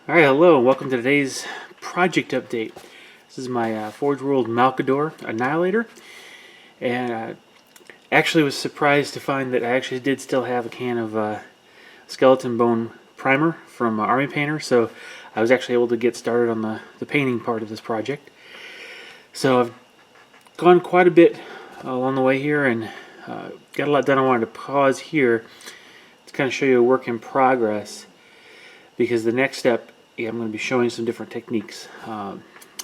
Alright, hello, and welcome to today's project update. This is my Forgeworld Malcador Annihilator, and actually was surprised to find that I actually did still have a can of skeleton bone primer from Army Painter, so I was actually able to get started on the painting part of this project. So I've gone quite a bit along the way here and got a lot done. I wanted to pause here to kind of show you a work in progress, because the next step, I'm going to be showing some different techniques.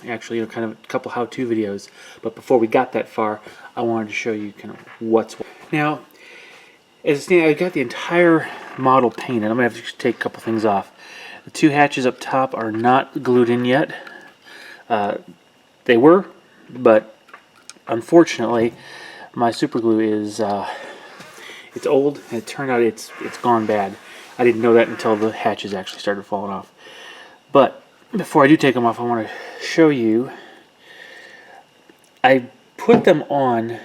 Actually, kind of a couple how-to videos. But before we got that far, I wanted to show you kind of what's what. Now, as it stands, I've got the entire model painted. I'm going to have to take a couple things off. The two hatches up top are not glued in yet. They were, but unfortunately, my super glue is it's old, and it turned out it's gone bad. I didn't know that until the hatches actually started falling off. But before I do take them off, I want to show you. I put them on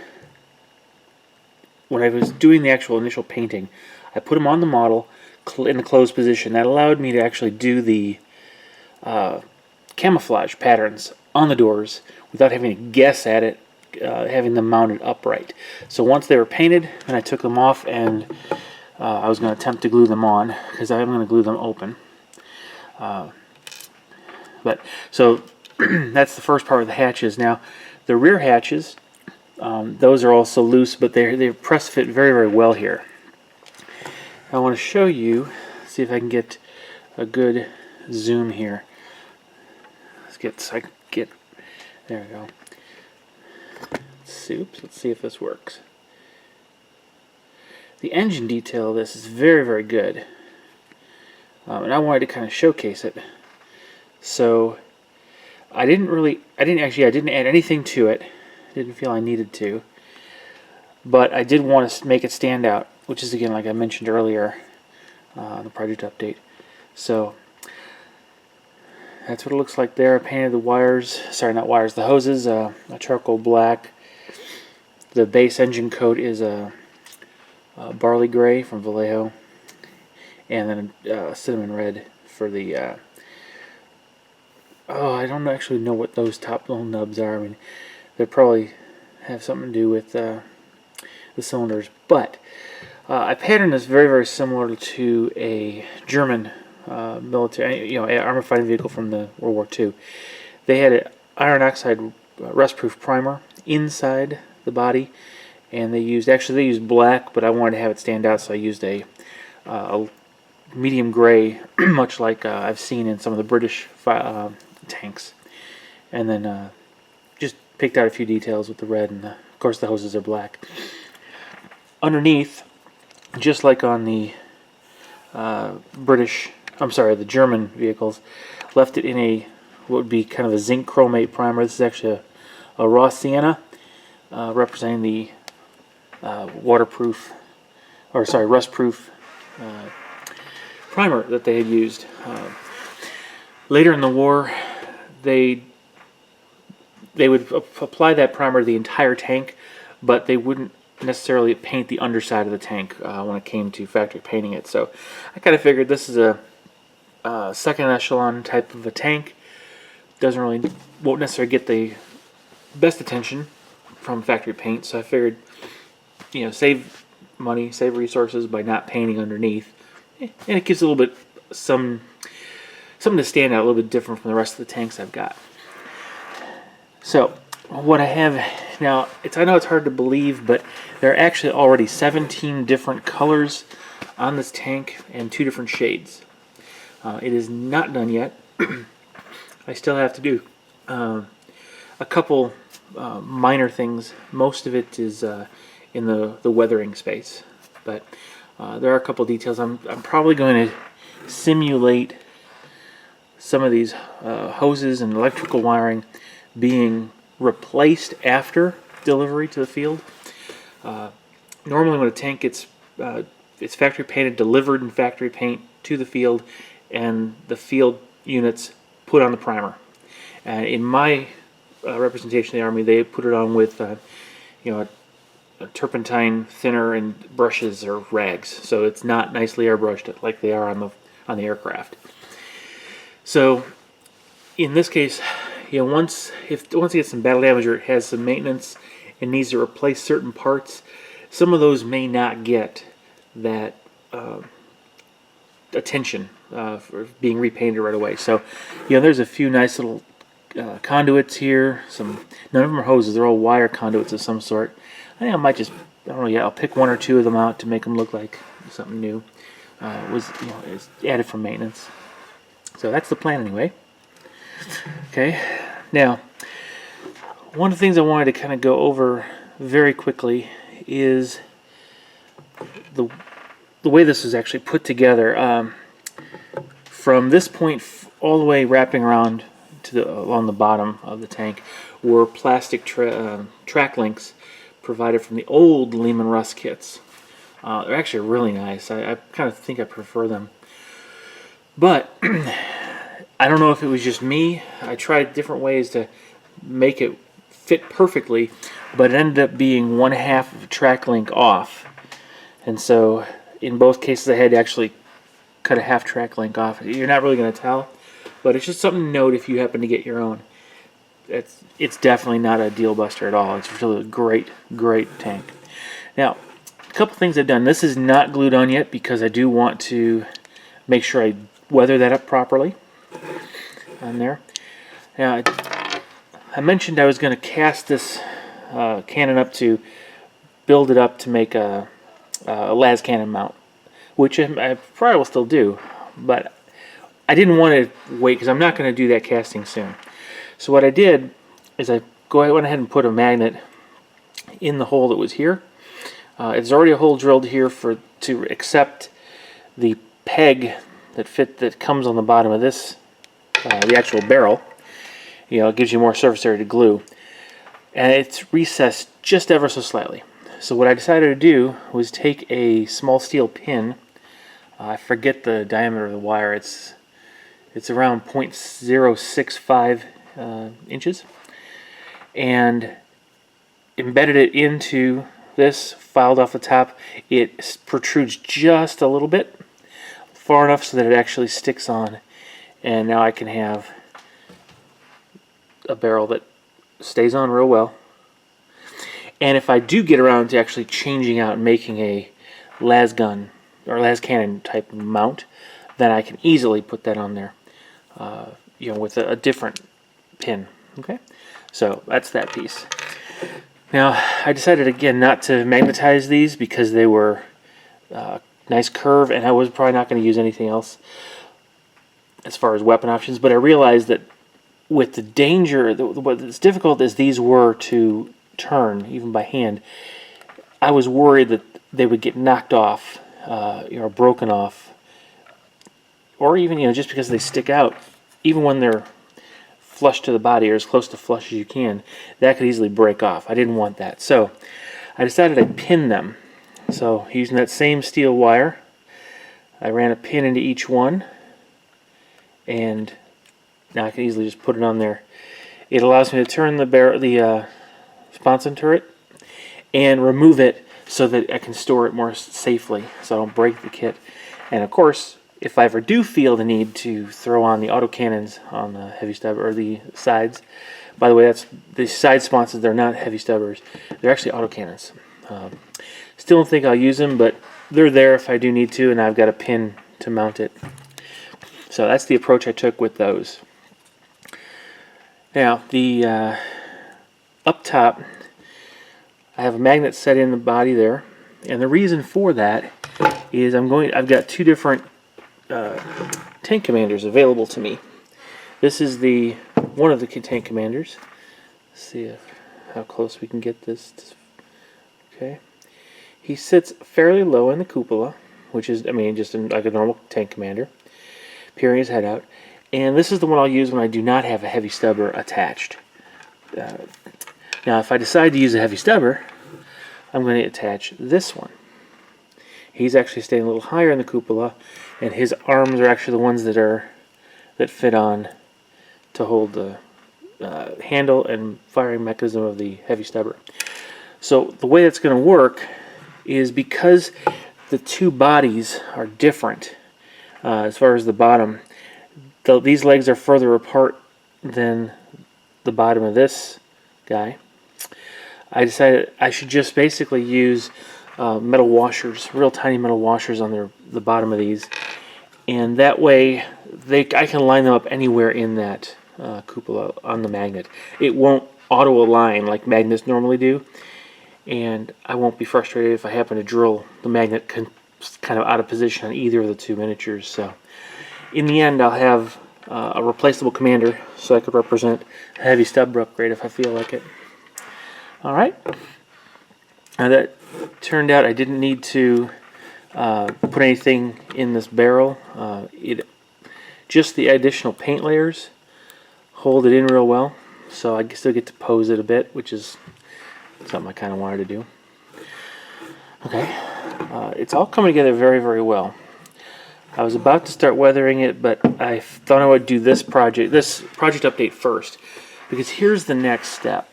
when I was doing the actual initial painting. I put them on the model in the closed position. That allowed me to actually do the camouflage patterns on the doors without having to guess at it, having them mounted upright. So once they were painted, and I took them off, and I was going to attempt to glue them on, because I'm going to glue them open. So that's the first part of the hatches. Now, the rear hatches, those are also loose, but they press fit very, very well here. I want to show you, see if I can get a good zoom here. There we go. Let's see if this works. The engine detail of this is very, very good. And I wanted to kind of showcase it. So I didn't add anything to it. Didn't feel I needed to. But I did want to make it stand out, which is, again, like I mentioned earlier, the project update. So that's what it looks like there. I painted the wires, the hoses, a charcoal black. The base engine coat is a barley gray from Vallejo, and then cinnamon red for the I don't actually know what those top little nubs are. I mean, they probably have something to do with the cylinders. But I patterned this very, very similar to a German military, armored fighting vehicle from the World War II. They had an iron oxide rust-proof primer inside the body, and they used black, but I wanted to have it stand out, so I used a medium gray, much like I've seen in some of the British tanks, and then just picked out a few details with the red, and of course the hoses are black. Underneath, just like on the the German vehicles, left it in what would be kind of a zinc chromate primer. This is actually a raw sienna, representing the rust-proof primer that they had used. Later in the war, they would apply that primer to the entire tank, but they wouldn't necessarily paint the underside of the tank when it came to factory painting it. So I kind of figured this is a second echelon type of a tank. Won't necessarily get the best attention from factory paint. So I figured, save money, save resources by not painting underneath, and it gives a little bit something to stand out, a little bit different from the rest of the tanks I've got. So what I have now, I know it's hard to believe, but there are actually already 17 different colors on this tank and 2 different shades. It is not done yet. I still have to do a couple minor things. Most of it is in the weathering space, but there are a couple details. I'm probably going to simulate some of these hoses and electrical wiring being replaced after delivery to the field. Normally when a tank gets it's factory painted, delivered in factory paint to the field, and the field units put on the primer. In my representation of the Army, they put it on with a turpentine thinner and brushes or rags, so it's not nicely airbrushed like they are on the aircraft. So in this case, you know, once it gets some battle damage or it has some maintenance and needs to replace certain parts, some of those may not get that attention for being repainted right away. So, you know, there's a few nice little conduits here. None of them are hoses; they're all wire conduits of some sort. I think I might just, I don't know yet. I'll pick one or two of them out to make them look like something new. It's added for maintenance. So that's the plan anyway. Okay, now one of the things I wanted to kind of go over very quickly is the way this is actually put together. From this point all the way wrapping around to along the bottom of the tank were plastic track links provided from the old Lehman Russ kits. They're actually really nice. I kind of think I prefer them. But I don't know if it was just me. I tried different ways to make it fit perfectly, but it ended up being 1/2 of a track link off. And so in both cases I had to actually cut a half track link off. You're not really going to tell, but it's just something to note if you happen to get your own. It's definitely not a deal buster at all. It's really a great tank. Now, a couple things I've done. This is not glued on yet because I do want to make sure I weather that up properly on there. Now, I mentioned I was going to cast this cannon up to build it up to make a las cannon mount, which I probably will still do, but I didn't want to wait because I'm not going to do that casting soon. So what I did is I went ahead and put a magnet in the hole that was here. There's already a hole drilled here to accept the peg that comes on the bottom of this, the actual barrel. You know, it gives you more surface area to glue, and it's recessed just ever so slightly. So what I decided to do was take a small steel pin. I forget the diameter of the wire. It's around 0.065 inches, and embedded it into this, filed off the top. It protrudes just a little bit, far enough so that it actually sticks on, and now I can have a barrel that stays on real well. And if I do get around to actually changing out and making a las gun or las cannon type mount, then I can easily put that on there, you know, with a different pin. Okay, so that's that piece. Now I decided again not to magnetize these because they were nice curve, and I was probably not going to use anything else as far as weapon options. But I realized that with the danger, what's difficult as these were to turn even by hand, I was worried that they would get knocked off, you know, broken off, or even, you know, just because they stick out, even when they're flush to the body or as close to flush as you can, that could easily break off. I didn't want that, so I decided I'd pin them. So using that same steel wire, I ran a pin into each one, and now I can easily just put it on there. It allows me to turn the sponson turret and remove it so that I can store it more safely, so I don't break the kit. And of course, if I ever do feel the need to throw on the autocannons on the heavy stub or the sides, by the way, that's the side sponsons. They're not heavy stubbers; they're actually autocannons. Still don't think I'll use them, but they're there if I do need to, and I've got a pin to mount it. So that's the approach I took with those. Now, the up top, I have a magnet set in the body there, and the reason for that is I've got two different tank commanders available to me. This is one of the tank commanders. Let's see how close we can get this. Okay. He sits fairly low in the cupola, which is, I mean, just like a normal tank commander, peering his head out. And this is the one I'll use when I do not have a heavy stubber attached. Now, if I decide to use a heavy stubber, I'm going to attach this one. He's actually staying a little higher in the cupola, and his arms are actually the ones that fit on to hold the handle and firing mechanism of the heavy stubber. So the way that's going to work is because the two bodies are different as far as the bottom, these legs are further apart than the bottom of this guy. I decided I should just basically use metal washers, real tiny metal washers on the bottom of these, and that way I can line them up anywhere in that cupola on the magnet. It won't auto align like magnets normally do, and I won't be frustrated if I happen to drill the magnet kind of out of position on either of the two miniatures. So in the end, I'll have a replaceable commander, so I could represent a heavy stub upgrade if I feel like it. Alright, now that turned out I didn't need to put anything in this barrel. Just the additional paint layers hold it in real well, so I still get to pose it a bit, which is something I kind of wanted to do. Okay, it's all coming together very, very well. I was about to start weathering it, but I thought I would do this project update first, because here's the next step.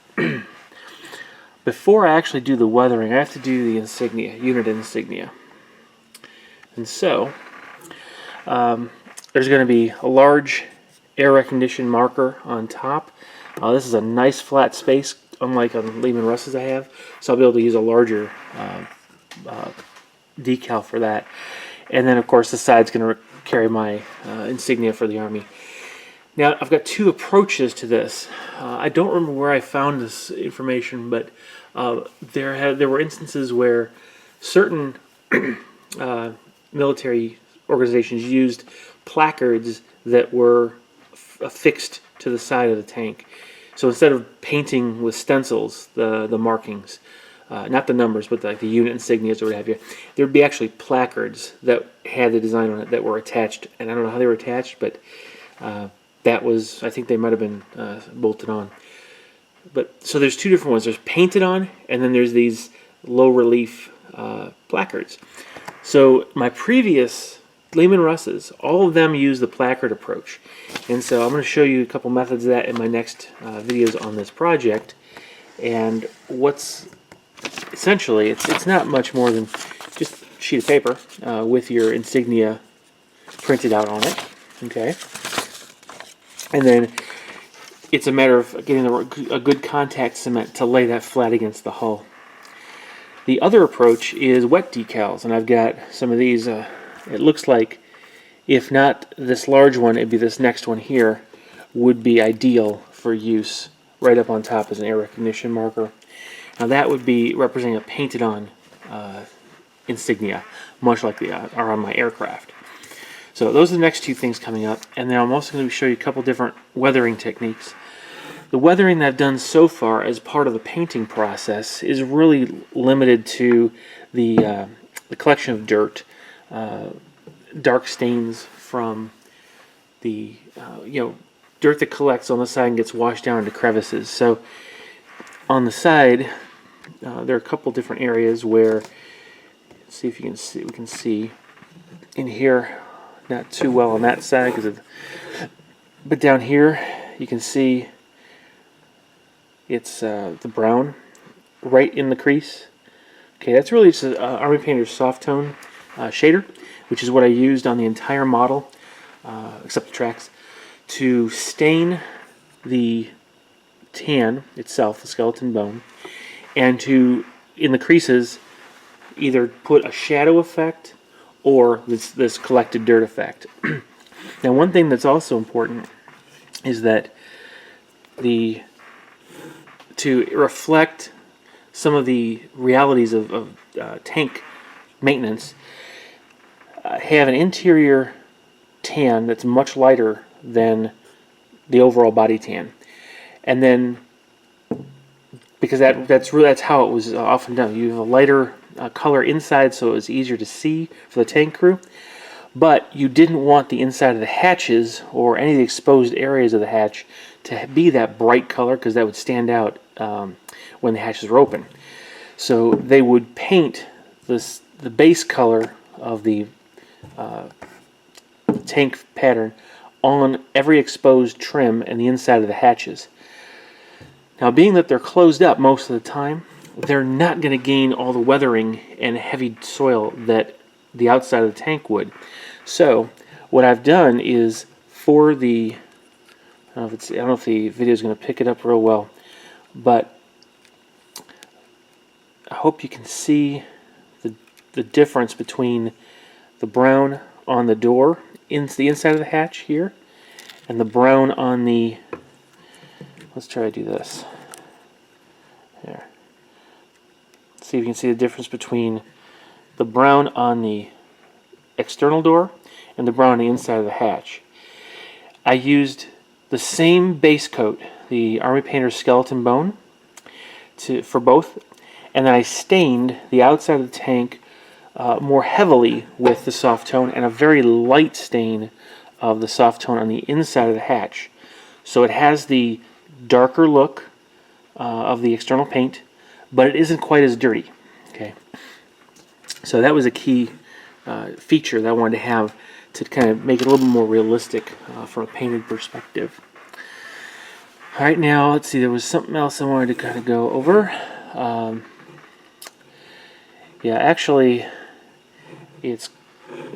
Before I actually do the weathering, I have to do the insignia, unit insignia. And so, there's going to be a large air recognition marker on top. This is a nice flat space, unlike on Lehman Russ's I have, so I'll be able to use a larger decal for that. And then, of course, the side's going to carry my insignia for the Army. Now, I've got two approaches to this. I don't remember where I found this information, but there were instances where certain military organizations used placards that were affixed to the side of the tank. So instead of painting with stencils the markings, not the numbers, but like the unit insignias or what have you, there would be actually placards that had the design on it that were attached. And I don't know how they were attached, but that was, I think they might have been bolted on. But so there's two different ones. There's painted on, and then there's these low relief placards. So my previous Lehman Russ's, all of them use the placard approach. And so I'm going to show you a couple methods of that in my next videos on this project. And what's essentially, it's not much more than just a sheet of paper with your insignia printed out on it. Okay. And then it's a matter of getting a good contact cement to lay that flat against the hull. The other approach is wet decals, and I've got some of these. It looks like, if not this large one, it'd be this next one here, would be ideal for use right up on top as an air recognition marker. Now that would be representing a painted on insignia, much like they are on my aircraft. So those are the next two things coming up, and then I'm also going to show you a couple different weathering techniques. The weathering that I've done so far as part of the painting process is really limited to the collection of dirt, dark stains from the dirt that collects on the side and gets washed down into crevices. So on the side, there are a couple different areas where, let's see if you can see, we can see in here. Not too well on that side, but down here you can see it's the brown right in the crease. Okay, that's really just an Army Painter's soft tone shader, which is what I used on the entire model, except the tracks, to stain the tan itself, the skeleton bone, and to, in the creases, either put a shadow effect or this collected dirt effect. Now, one thing that's also important is that to reflect some of the realities of tank maintenance, have an interior tan that's much lighter than the overall body tan, and then because that's how it was often done. You have a lighter color inside, so it was easier to see for the tank crew, but you didn't want the inside of the hatches or any of the exposed areas of the hatch to be that bright color, because that would stand out when the hatches were open. So they would paint the base color of the tank pattern on every exposed trim and the inside of the hatches. Now, being that they're closed up most of the time, they're not going to gain all the weathering and heavy soil that the outside of the tank would. So what I've done is for the, I don't know if the video is going to pick it up real well, but I hope you can see the difference between the brown on the door, the inside of the hatch here, and the brown on the, let's try to do this. Here. See if you can see the difference between the brown on the external door and the brown on the inside of the hatch. I used the same base coat, the Army Painter's Skeleton Bone, for both, and then I stained the outside of the tank more heavily with the soft tone and a very light stain of the soft tone on the inside of the hatch. So it has the darker look of the external paint, but it isn't quite as dirty. Okay, so that was a key feature that I wanted to have to kind of make it a little bit more realistic from a painted perspective. All right, now let's see. There was something else I wanted to kind of go over. Yeah, actually, let's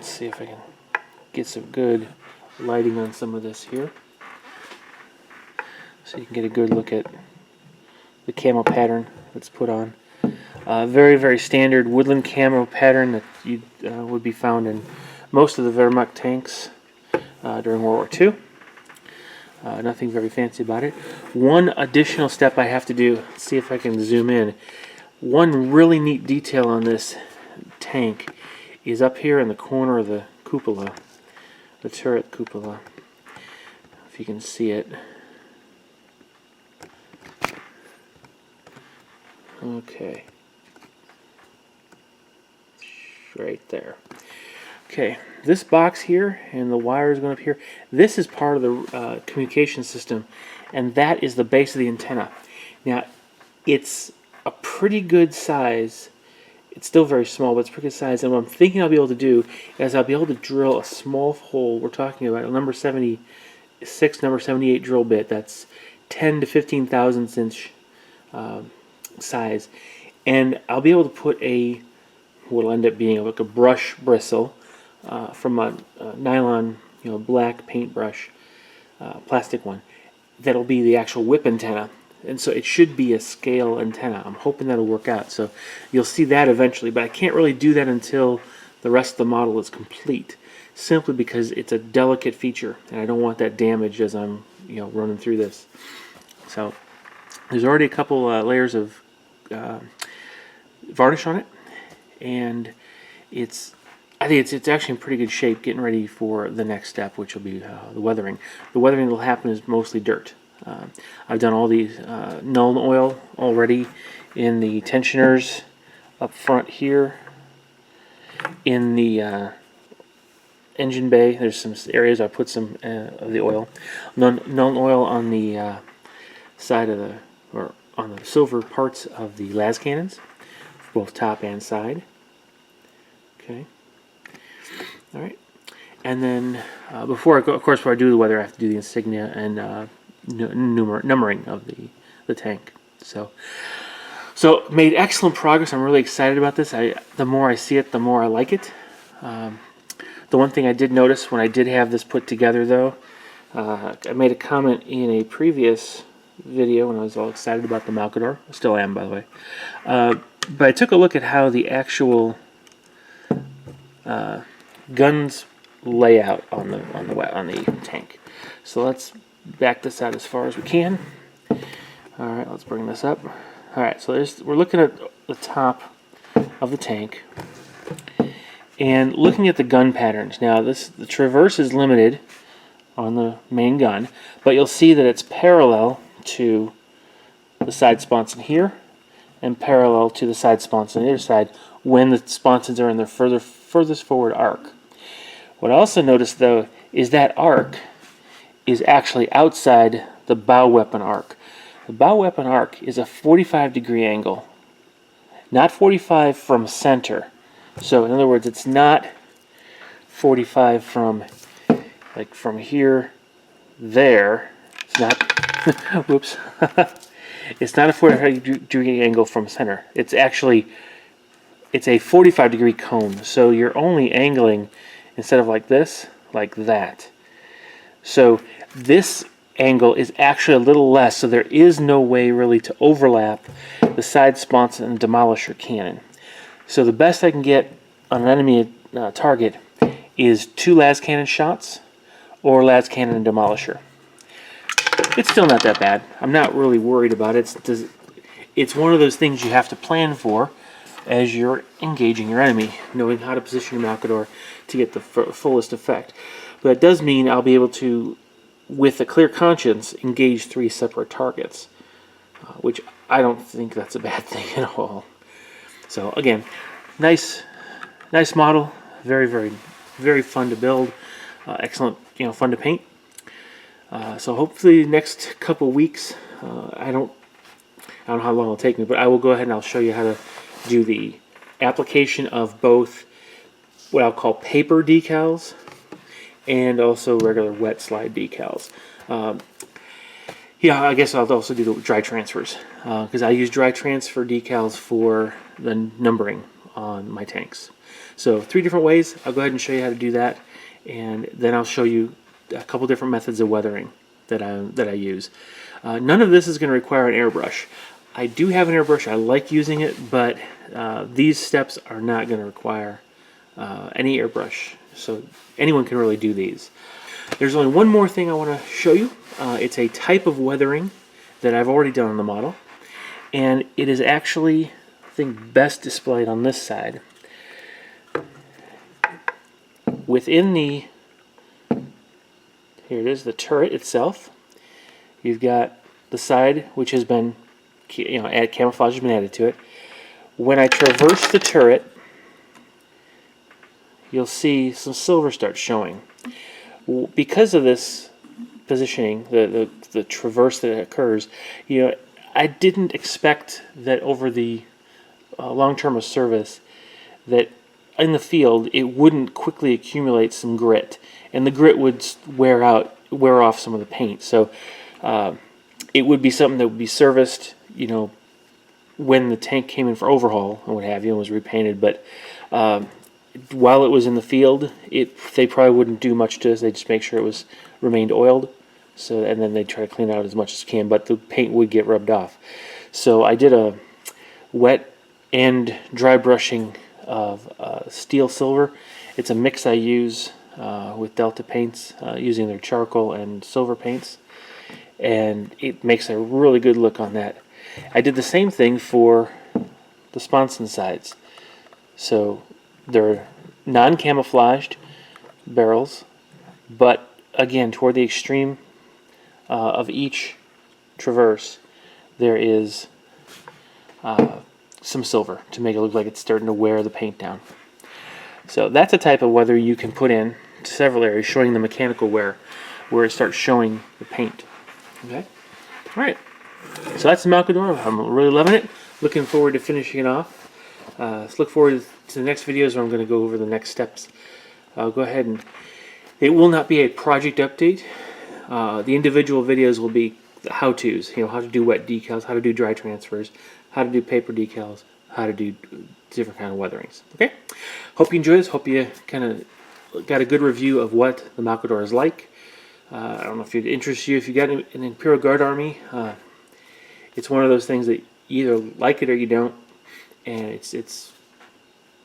see if I can get some good lighting on some of this here, so you can get a good look at the camo pattern that's put on. Very, very standard woodland camo pattern that you would be found in most of the Wehrmacht tanks during World War II. Nothing very fancy about it. One additional step I have to do, let's see if I can zoom in. One really neat detail on this tank is up here in the corner of the cupola, the turret cupola. If you can see it. Okay. Right there. Okay, this box here and the wires going up here, this is part of the communication system, and that is the base of the antenna. Now, it's a pretty good size. It's still very small, but it's pretty good size, and what I'm thinking I'll be able to do is I'll be able to drill a small hole. We're talking about a number 76, number 78 drill bit. That's 10 to 15 thousandths inch size, and I'll be able to put what'll end up being like a brush bristle from a nylon, black paintbrush, plastic one. That'll be the actual whip antenna, and so it should be a scale antenna. I'm hoping that'll work out. So you'll see that eventually, but I can't really do that until the rest of the model is complete, simply because it's a delicate feature, and I don't want that damaged as I'm running through this. So there's already a couple layers of varnish on it, and I think it's actually in pretty good shape, getting ready for the next step, which will be the weathering. The weathering that will happen is mostly dirt. I've done all the Nuln oil already in the tensioners up front here. In the engine bay, there's some areas I put some of the oil. Nuln oil on the side of or on the silver parts of the las cannons, both top and side. Okay. All right. And then before I do the weather, I have to do the insignia and numbering of the tank. So made excellent progress. I'm really excited about this. The more I see it, the more I like it. The one thing I did notice when I did have this put together, though, I made a comment in a previous video when I was all excited about the Malcador. I still am, by the way. But I took a look at how the actual guns layout on the tank. So let's back this out as far as we can. All right, let's bring this up. All right, so we're looking at the top of the tank and looking at the gun patterns. Now, the traverse is limited on the main gun, but you'll see that it's parallel to the side sponson here and parallel to the side sponson on the other side when the sponsons are in their furthest forward arc. What I also noticed, though, is that arc is actually outside the bow weapon arc. The bow weapon arc is a 45-degree angle, not 45 from center. So, in other words, it's not 45 from here, there. It's not. Whoops. It's not a 45-degree angle from center. It's a 45-degree cone. So you're only angling, instead of like this, like that. So this angle is actually a little less, so there is no way really to overlap the side sponson and demolisher cannon. So the best I can get on an enemy target is 2 las cannon shots or las cannon and demolisher. It's still not that bad. I'm not really worried about it. It's one of those things you have to plan for as you're engaging your enemy, knowing how to position your Malcador to get the fullest effect. But it does mean I'll be able to, with a clear conscience, engage 3 separate targets, which I don't think that's a bad thing at all. So again, nice model, very fun to build, excellent, fun to paint. So hopefully next couple weeks, I don't know how long it'll take me, but I will go ahead and I'll show you how to do the application of both what I'll call paper decals and also regular wet slide decals. Yeah, I guess I'll also do the dry transfers because I use dry transfer decals for the numbering on my tanks. So 3 different ways. I'll go ahead and show you how to do that, and then I'll show you a couple different methods of weathering that I use. None of this is going to require an airbrush. I do have an airbrush. I like using it, but these steps are not going to require any airbrush. So anyone can really do these. There's only one more thing I want to show you. It's a type of weathering that I've already done on the model, and it is actually, I think, best displayed on this side. Within the, here it is, the turret itself, you've got the side which has been, camouflage has been added to it. When I traverse the turret, you'll see some silver start showing. Because of this positioning, the traverse that occurs, I didn't expect that over the long term of service that in the field it wouldn't quickly accumulate some grit, and the grit would wear off some of the paint. So it would be something that would be serviced, when the tank came in for overhaul and what have you, and was repainted. But while it was in the field, they probably wouldn't do much to this. They just make sure it remained oiled. So, and then they try to clean it out as much as can, but the paint would get rubbed off. So I did a wet and dry brushing of steel silver. It's a mix I use with Delta Paints, using their charcoal and silver paints, and it makes a really good look on that. I did the same thing for the sponson sides. So they're non-camouflaged barrels, but again, toward the extreme of each traverse, there is some silver to make it look like it's starting to wear the paint down. So that's a type of weather you can put in to several areas, showing the mechanical wear, where it starts showing the paint. Okay? All right. So that's the Malcador. I'm really loving it. Looking forward to finishing it off. Let's look forward to the next videos where I'm going to go over the next steps. I'll go ahead and it will not be a project update. The individual videos will be the how-tos, how to do wet decals, how to do dry transfers, how to do paper decals, how to do different kind of weatherings. Okay? Hope you enjoyed this. Hope you kind of got a good review of what the Malcador is like. I don't know if it interests you. If you got an Imperial Guard army, it's one of those things that you either like it or you don't, and it's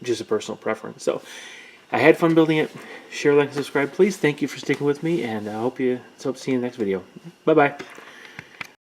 just a personal preference. So I had fun building it. Share, like, and subscribe, please. Thank you for sticking with me, and I hope to see you in the next video. Bye-bye.